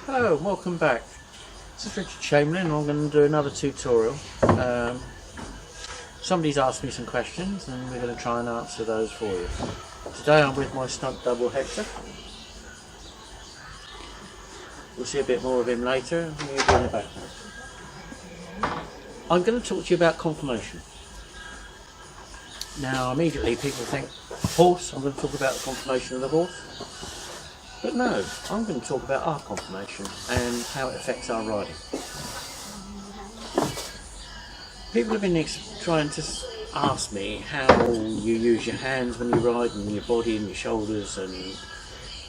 Hello, welcome back. This is Richard Chamberlain. I'm going to do another tutorial. Somebody's asked me some questions and we're going to try and answer those for you. Today I'm with my stunt double Hector. We'll see a bit more of him later and we'll do in the background. I'm going to talk to you about conformation. Now immediately people think, horse, I'm going to talk about the conformation of the horse. But no, I'm going to talk about our conformation and how it affects our riding. People have been trying to ask me how you use your hands when you ride and your body and your shoulders, and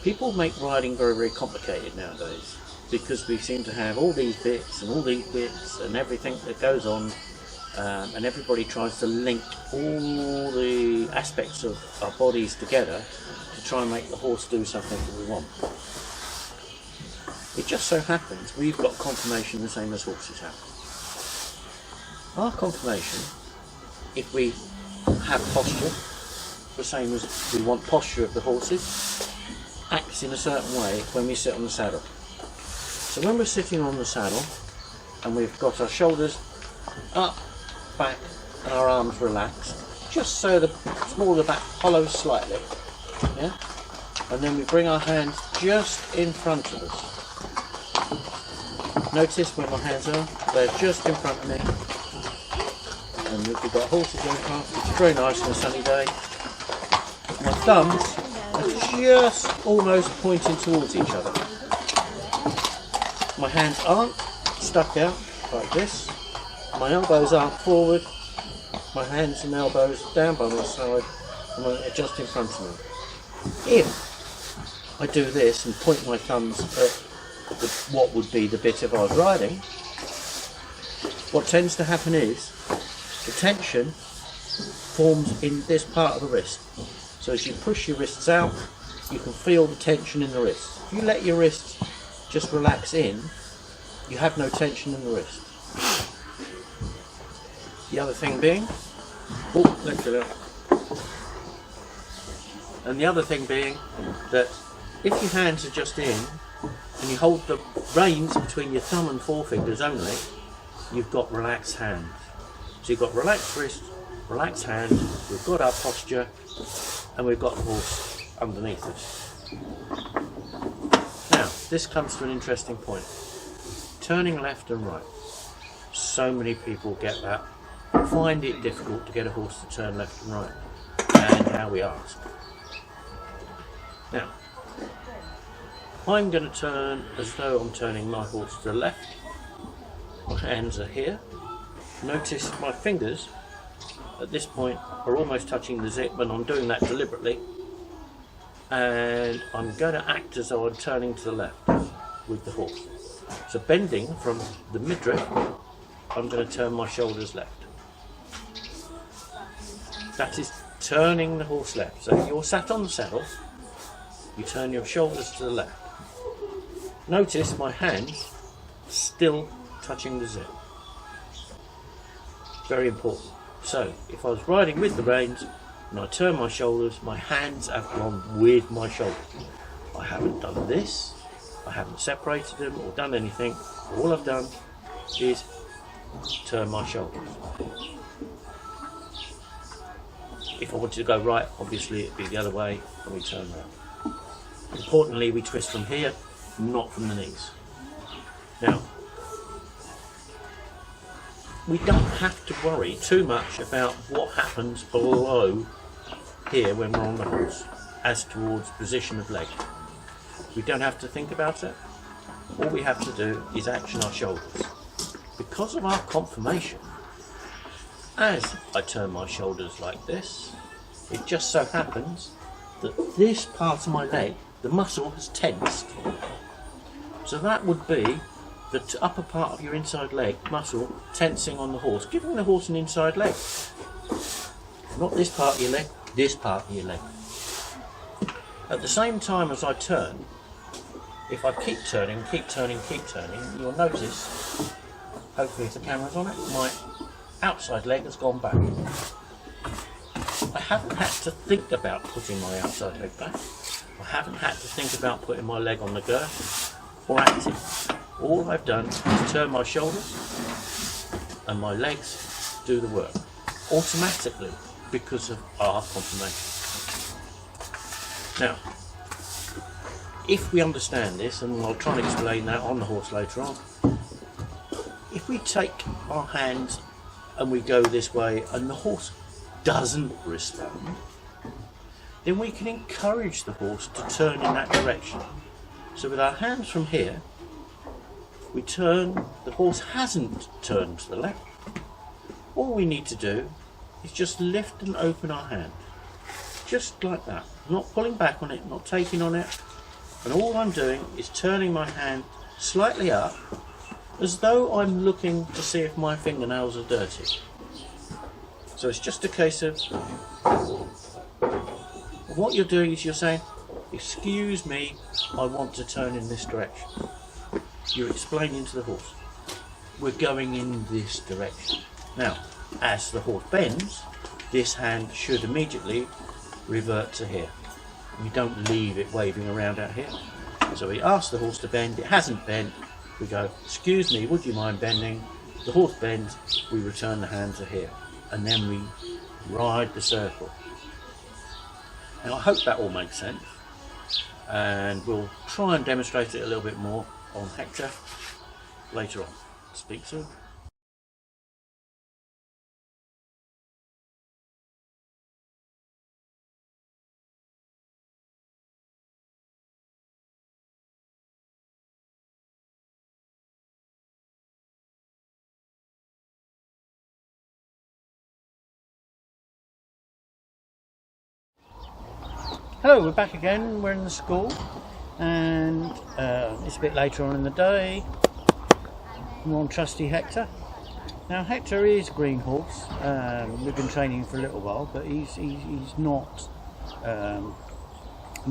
people make riding very, very complicated nowadays because we seem to have all these bits and everything that goes on, and everybody tries to link all the aspects of our bodies together to try and make the horse do something that we want. It just so happens we've got conformation the same as horses have. Our conformation, if we have posture, the same as we want posture of the horses, acts in a certain way when we sit on the saddle. So when we're sitting on the saddle and we've got our shoulders up, back and our arms relaxed, just so the small of the back hollows slightly, yeah? And then we bring our hands just in front of us. Notice where my hands are, they're just in front of me. And if we've got horses going past, which is very nice on a sunny day, my thumbs are just almost pointing towards each other. My hands aren't stuck out like this, my elbows aren't forward, my hands and elbows down by my side, and they're just in front of me. If I do this and point my thumbs at what would be the bit if I was riding, what tends to happen is the tension forms in this part of the wrist. So as you push your wrists out, you can feel the tension in the wrist. If you let your wrists just relax in, you have no tension in the wrist. The other thing being, lift it up. And the other thing being that if your hands are just in and you hold the reins between your thumb and forefingers only, you've got relaxed hands. So you've got relaxed wrists, relaxed hands, we've got our posture, and we've got the horse underneath us. Now, this comes to an interesting point. Turning left and right. So many people get that, find it difficult to get a horse to turn left and right, and how we ask. Now, I'm going to turn as though I'm turning my horse to the left. My hands are here. Notice my fingers at this point are almost touching the zip, and I'm doing that deliberately. And I'm going to act as though I'm turning to the left with the horse. So bending from the midriff, I'm going to turn my shoulders left. That is turning the horse left. So if you're sat on the saddle, you turn your shoulders to the left. Notice my hands still touching the zip. Very important. So if I was riding with the reins and I turn my shoulders, my hands have gone with my shoulders. I haven't done this, I haven't separated them or done anything. All I've done is turn my shoulders. If I wanted to go right, obviously it'd be the other way and we turn round. Importantly, we twist from here, not from the knees. Now, we don't have to worry too much about what happens below here when we're on the horse as towards position of leg. We don't have to think about it. All we have to do is action our shoulders. Because of our conformation, as I turn my shoulders like this, it just so happens that this part of my leg, the muscle has tensed. So that would be the upper part of your inside leg muscle tensing on the horse, giving the horse an inside leg. Not this part of your leg, this part of your leg. At the same time as I turn, if I keep turning, you'll notice, hopefully if the camera's on it, my outside leg has gone back. I haven't had to think about putting my outside leg back. I haven't had to think about putting my leg on the girth. or active. All I've done is turn my shoulders and my legs do the work automatically because of our conformation. Now, if we understand this, and I'll try and explain that on the horse later on, if we take our hands and we go this way and the horse doesn't respond, then we can encourage the horse to turn in that direction. So with our hands from here, we turn, the horse hasn't turned to the left. All we need to do is just lift and open our hand, just like that, not pulling back on it, not taking on it, and all I'm doing is turning my hand slightly up as though I'm looking to see if my fingernails are dirty. So it's just a case of what you're doing is you're saying, excuse me, I want to turn in this direction. You're explaining to the horse, we're going in this direction. Now, as the horse bends, this hand should immediately revert to here. We don't leave it waving around out here. So we ask the horse to bend, it hasn't bent, we go, excuse me, would you mind bending? The horse bends, we return the hand to here, and then we ride the circle. Now I hope that all makes sense, and we'll try and demonstrate it a little bit more on Hector later on. Speak soon. Hello, we're back again. We're in the school, and it's a bit later on in the day. We're on trusty Hector. Now Hector is a green horse. We've been training for a little while, but he's not an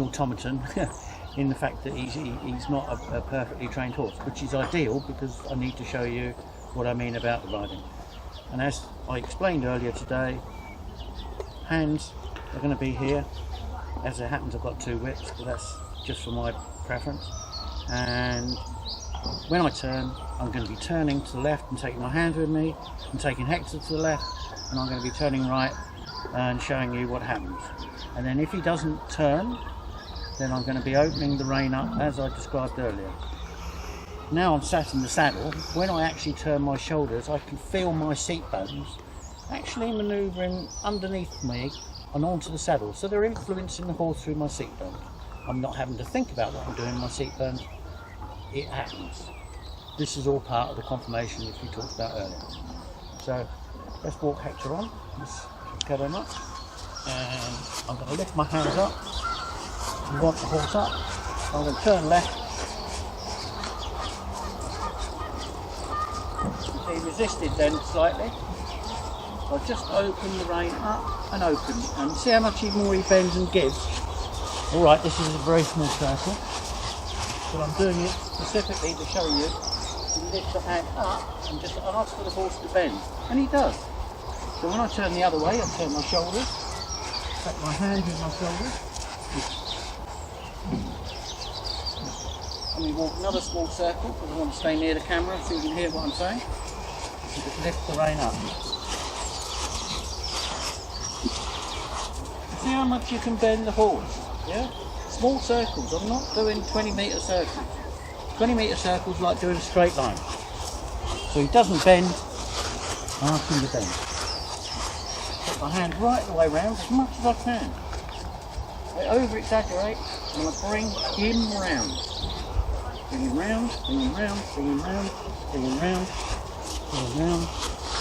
automaton in the fact that he's not a perfectly trained horse, which is ideal because I need to show you what I mean about the riding. And as I explained earlier today, hands are going to be here. As it happens, I've got two whips, but that's just for my preference. And when I turn, I'm going to be turning to the left and taking my hands with me, and taking Hector to the left, and I'm going to be turning right and showing you what happens. And then if he doesn't turn, then I'm going to be opening the rein up as I described earlier. Now I'm sat in the saddle. When I actually turn my shoulders, I can feel my seat bones actually manoeuvring underneath me and onto the saddle, so they're influencing the horse through my seat bones. I'm not having to think about what I'm doing in my seat bones. It happens. This is all part of the conformation which we talked about earlier. So let's walk Hector on. Let's go very much. And I'm going to lift my hands up and want the horse up. I'm going to turn left. He resisted then slightly. I'll just open the rein up and open, and see how much more he bends and gives. Alright, this is a very small circle, but I'm doing it specifically to show you to lift the hand up and just ask for the horse to bend, and he does. So when I turn the other way, I turn my shoulders, take my hand with my shoulders, and we walk another small circle because I want to stay near the camera so you can hear what I'm saying, and just lift the rein up. See how much you can bend the horse, yeah? Small circles, I'm not doing 20-metre circles. 20-metre circles like doing a straight line. So he doesn't bend, I ask him to bend. Put my hand right the way round as much as I can. I over-exaggerate and I bring him round. Bring him round, bring him round, bring him round, bring him round, bring him round.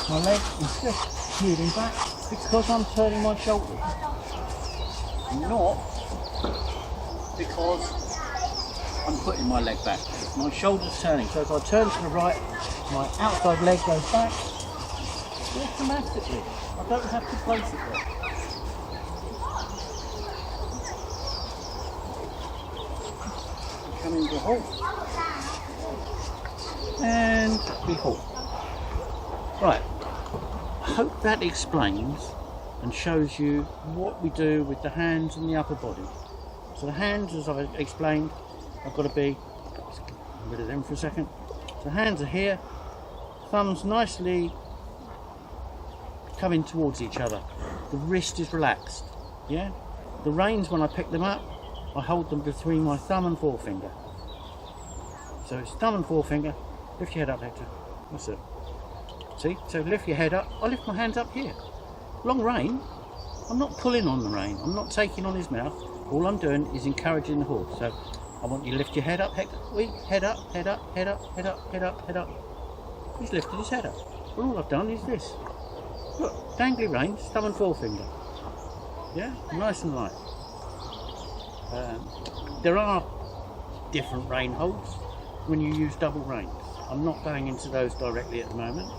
My leg is just moving back because I'm turning my shoulders. Not because I'm putting my leg back. My shoulder's turning, so if I turn to the right, my outside leg goes back automatically. I don't have to place it there. Coming to a halt. And we halt. Right. I hope that explains and shows you what we do with the hands and the upper body. So the hands, as I've explained, have got to be rid of them for a second. So hands are here, thumbs nicely coming towards each other. The wrist is relaxed. Yeah. The reins, when I pick them up, I hold them between my thumb and forefinger. So it's thumb and forefinger. Lift your head up, Hector. That's it. See? So lift your head up. I lift my hands up here. Long rein. I'm not pulling on the rein. I'm not taking on his mouth. All I'm doing is encouraging the horse. So I want you to lift your head up, Hector. Head up, head up, head up, head up, head up, head up. He's lifted his head up. Well, all I've done is this. Look, dangly reins, thumb and forefinger. Yeah, nice and light. There are different rein holds when you use double reins. I'm not going into those directly at the moment,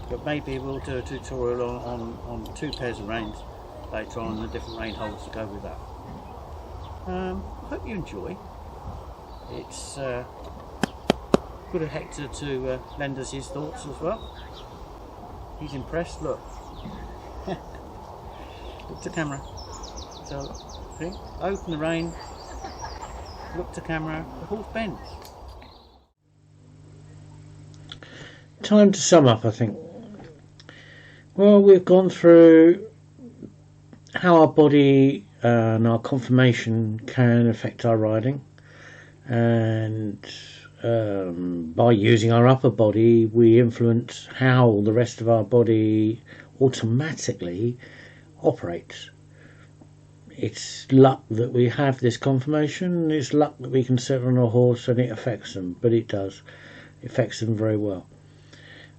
but maybe we'll do a tutorial on 2 pairs of reins later on, the different rein holds to go with that. I hope you enjoy. It's good of Hector to lend us his thoughts as well. He's impressed. Look. Look to camera. So, see? Open the rein. Look to camera. The horse bends. Time to sum up, I think. Well, we've gone through how our body and our conformation can affect our riding, and by using our upper body we influence how the rest of our body automatically operates. It's luck that we have this conformation, it's luck that we can sit on a horse and it affects them, but it does. It affects them very well.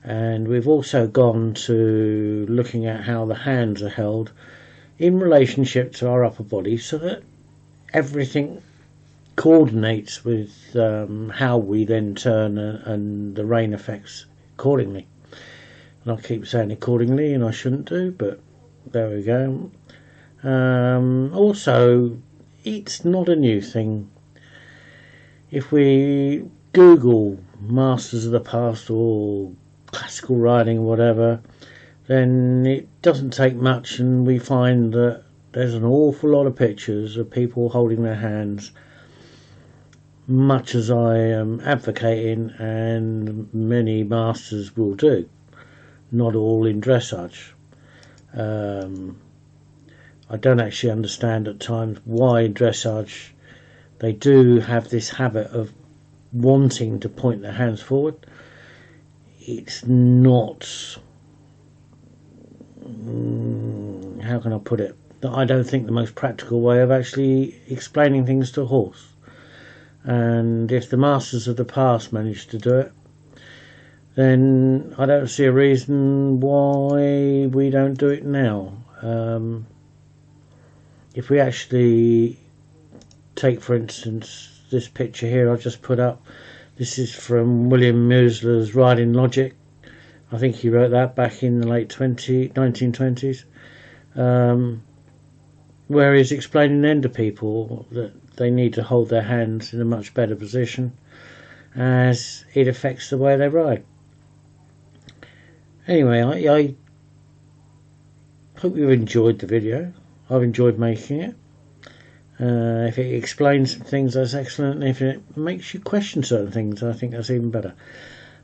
And we've also gone to looking at how the hands are held in relationship to our upper body, so that everything coordinates with how we then turn, and the rein affects accordingly. And I keep saying accordingly, and I shouldn't do, but there we go. Also, it's not a new thing. If we Google Masters of the Past or classical riding or whatever, then it doesn't take much and we find that there's an awful lot of pictures of people holding their hands, much as I am advocating and many masters will do. Not all in dressage. I don't actually understand at times why in dressage they do have this habit of wanting to point their hands forward. It's not, how can I put it, I don't think the most practical way of actually explaining things to a horse. And if the masters of the past managed to do it, then I don't see a reason why we don't do it now. If we actually take, for instance, this picture here I just put up, this is from William Muesler's Riding Logic. I think he wrote that back in the late 1920s, where he's explaining then to people that they need to hold their hands in a much better position as it affects the way they ride. Anyway, I hope you enjoyed the video. I've enjoyed making it. If it explains some things, that's excellent. If it makes you question certain things, I think that's even better.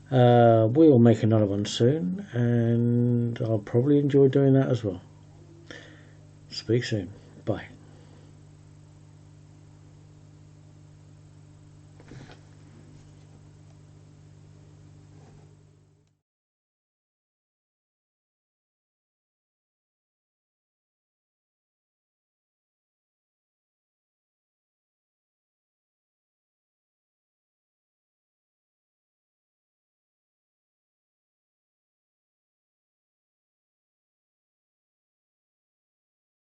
We'll make another one soon, and I'll probably enjoy doing that as well. Speak soon. Bye.